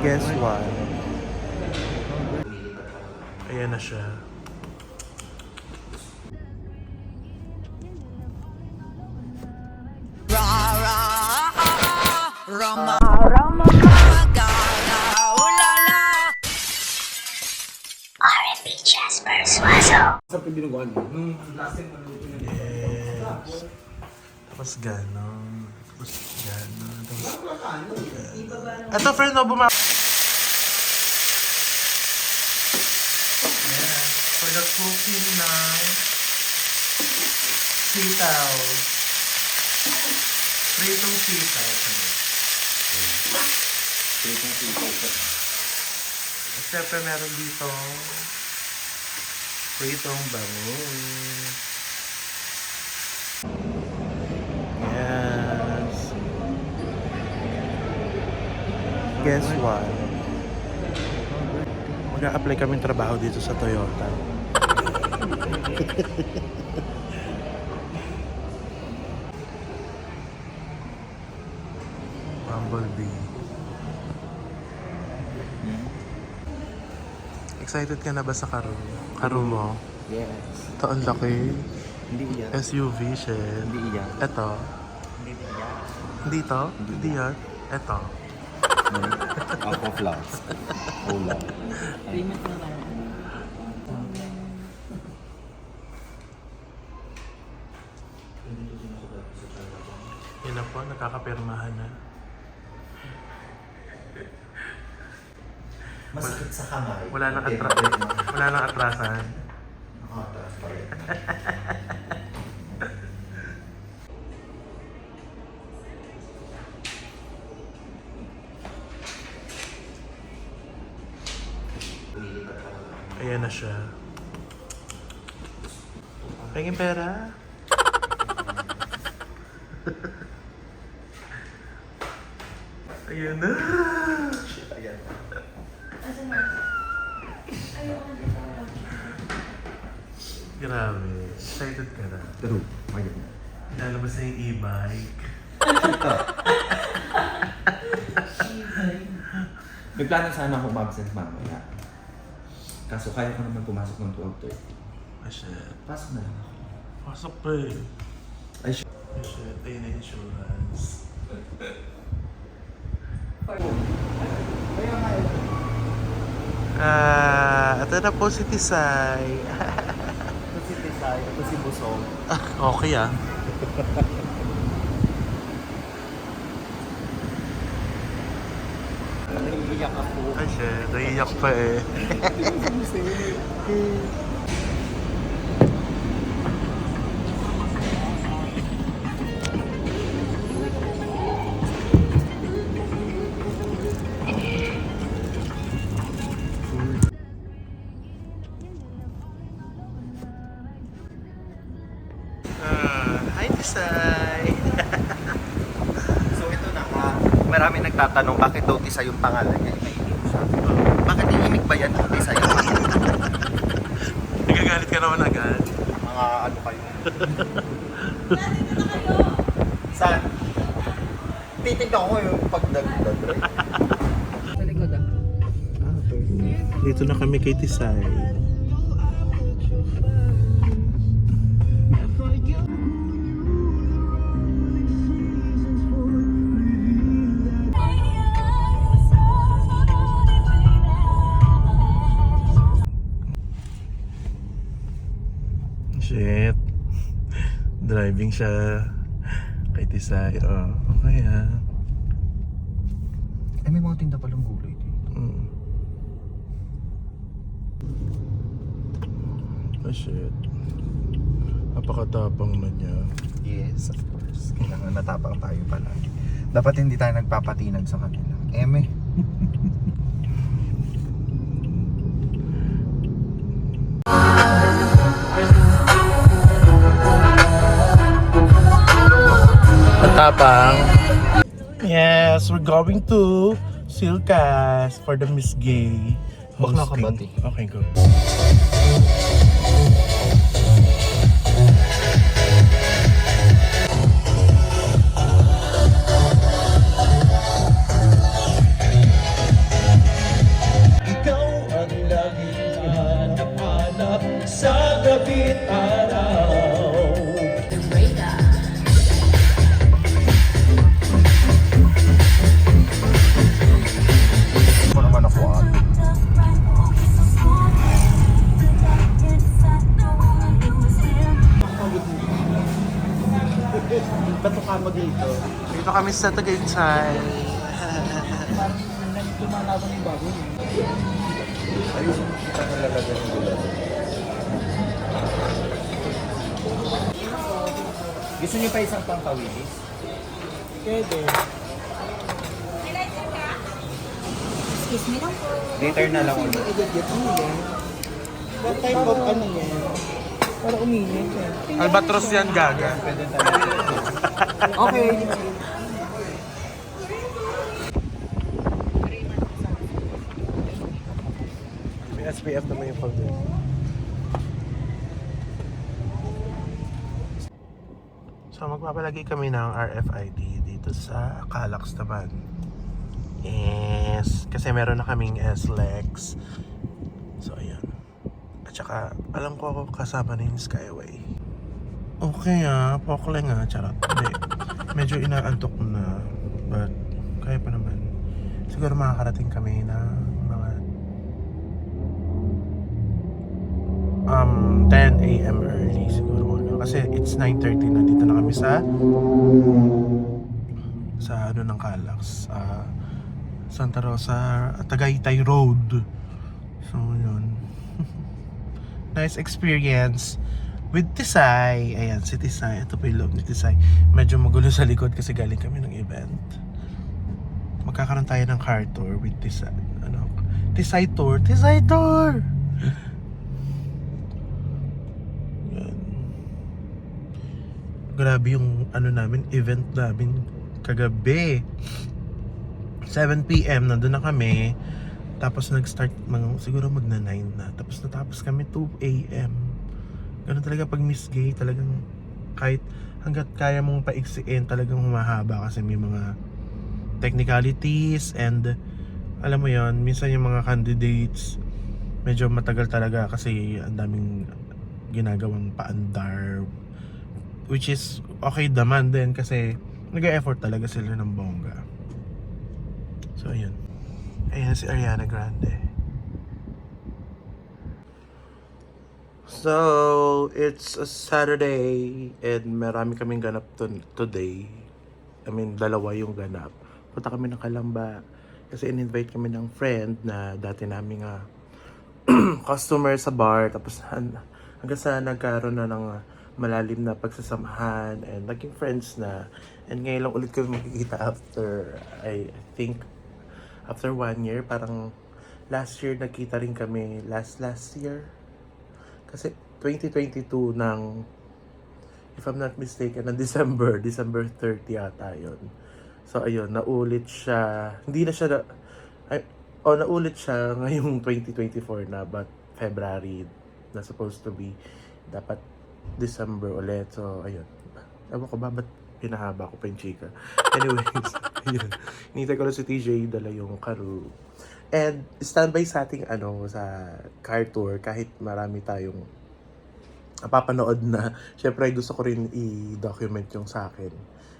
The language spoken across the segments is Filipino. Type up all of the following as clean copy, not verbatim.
Guess what? Ayan na siya. R&B Jasper Suazo. Sa pinuguan mo. Yes. Tapos ganon. Tapos ganon. Tapos... Ito, friend, no, Yeah. For the cooking ng sitaw. Pritong sitaw. Pritong sitaw. At syempre meron dito pritong bangus. Yes. Guess what? Mag-a-apply kaming trabaho dito sa Toyota. Bumblebee. Excited ka na ba sa karo mo? Yes. Ito ang laki. Hindi iyan. SUV, shit. Hindi iyan. Ito. Hindi iyan. Hindi to? Hindi yan. Ito. Ako flowers. Ulam. Yan na po, nakakapirmahan na. Masakit sa kamay. Wala nang atrasan. Nakatras pa rin. Ayan na siya. Pengin pera? Ayan na. Shit, ayan. Grabe. Excited ka na. True. Ayun. Lalabas na yung e-bike. May plano sana ako umabsent mamaya. Kaso kaya ko naman pumasok ng 12:30. Ah, shit. Pasok na lang ako. Pasok pa eh. Ay, shit. Ah, shit. Ayun na insurance. Ito na po si Tisay. Ito si Tisay, ito si Busog. Okay ah. Naiiyak ako. Ay, shit. Naiiyak pa eh. Hi, Tisay. So ito na nga, marami nagtatanong bakit daw Tisay yung pangalan niya. Bakit iimik ba yan kung Tisay? Nagagalit ka naman agad. Mga ano kayo? Saan? Titignan ko yung pag nag-drive. Sa likod ah. Dito na kami kay Tisay. Shit. Driving siya kay Tisay. Oh, okay ha. Eh, may mga tinda palang gulay dito. Oh shit. Napakatapang na niya. Yes, of course. Kailangan matapang tayo palagi. Dapat hindi tayo nagpapatinag sa kanila. Eme. Matapang. Yes, we're going to Silkas for the Miss Gay Bakla ka hosting. ba, Ti? Okay, go. Ba't ka mo dito? Dito kami sa Tagaytay. Lumalaban yung bago. Ayun, kita ko lalagyan ng gulay. Gusto niyo pa isang pangkawilis? Pwede. Excuse me lang po. Later na lang ulit. Igagat mo yan. What type of ano yan? Para uminit eh. Albatros yan, gaga. Pwede tayo. Okay. May SPF naman yung pag So magpapalagay kami ng RFID dito sa Calax naman. Yes, kasi meron na kaming SLEX. So ayan. At saka alam ko ako kasama na yung Skyway. Okay pokle nga, charot. Hindi. Medyo inaantok na. But kaya pa naman. Siguro makakarating kami na mga 10 a.m. early siguro. Kasi it's 9:30 na dito na kami sa ano ng Calax. Santa Rosa, Tagaytay Road. So yun. Nice experience with Tisay. Ayan, si Tisay. Ito pa yung loob ni Tisay. Medyo magulo sa likod kasi galing kami ng event. Magkakaroon tayo ng car tour with Tisay. Tisay Tour. Tisay Tour! Yan. Grabe yung namin, event namin kagabi. 7 p.m. nandun na kami. Tapos nag-start siguro magna 9 na. Tapos natapos kami 2 a.m. Ganun talaga pag Miss Gay, talagang kahit hanggat kaya mong paiksiin, talagang humahaba kasi may mga technicalities and alam mo yon, minsan yung mga candidates medyo matagal talaga kasi ang daming ginagawang paandar, which is okay naman din kasi nag-e-effort talaga sila ng bongga. So ayun. Ayan si Ariana Grande. So, it's a Saturday and marami kaming ganap today. I mean, dalawa yung ganap. Punta kami ng Kalamba kasi in-invite kami ng friend na dati naming customer sa bar. Tapos hanggang sa nagkaroon na ng malalim na pagsasamahan and naging friends na. And ngayon lang ulit kami makikita after, I think, after 1 year. Parang last year nagkita rin kami, last year. Kasi 2022 ng, if I'm not mistaken, ng December 30 yata yun. So ayun, naulit siya. Hindi na siya, naulit siya ngayong 2024 na, but February na supposed to be. Dapat December ulit. So ayun. Ewan ko ba, ba't pinahaba ko pa yung chika? Anyways, yun. Hinintay ko lang si TJ, dala yung Karu. And standby sa ating sa car tour kahit marami tayong papanood na. Syempre gusto ko rin i-document yung sa akin.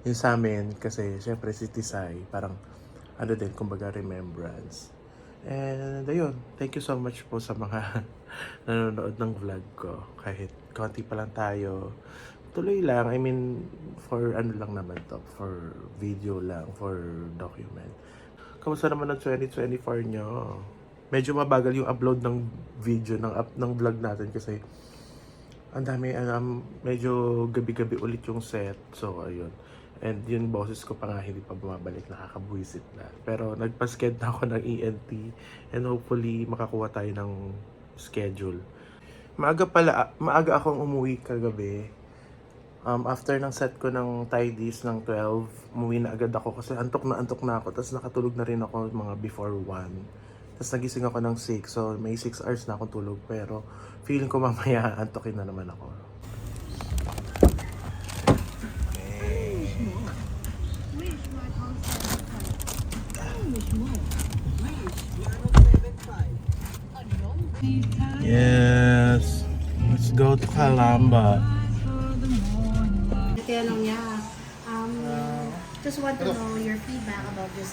Yung sa amin kasi syempre si Tisay parang din kumbaga remembrance. And ayun, thank you so much po sa mga nanonood ng vlog ko. Kahit konti pa lang tayo. Tuloy lang, I mean for lang naman to, for video lang, for document. Kamusta naman ang 2024 nyo? Medyo mabagal yung upload ng video, ng vlog natin kasi ang dami, medyo gabi-gabi ulit yung set. So, ayun. And yung boses ko pa nga hindi pa bumabalik, nakakabuisit na. Pero nagpa-sked na ako ng ENT and hopefully makakuha tayo ng schedule. Maaga akong umuwi kagabi. After ng set ko ng tidies ng 12, umuwi na agad ako kasi antok na ako. Tapos nakatulog na rin ako mga before 1. Tapos nagising ako ng 6. So may 6 hours na akong tulog. Pero feeling ko mamaya antokin na naman ako. Yes. Let's go to Kalamba. Tinanong niya, just want to know your feedback about this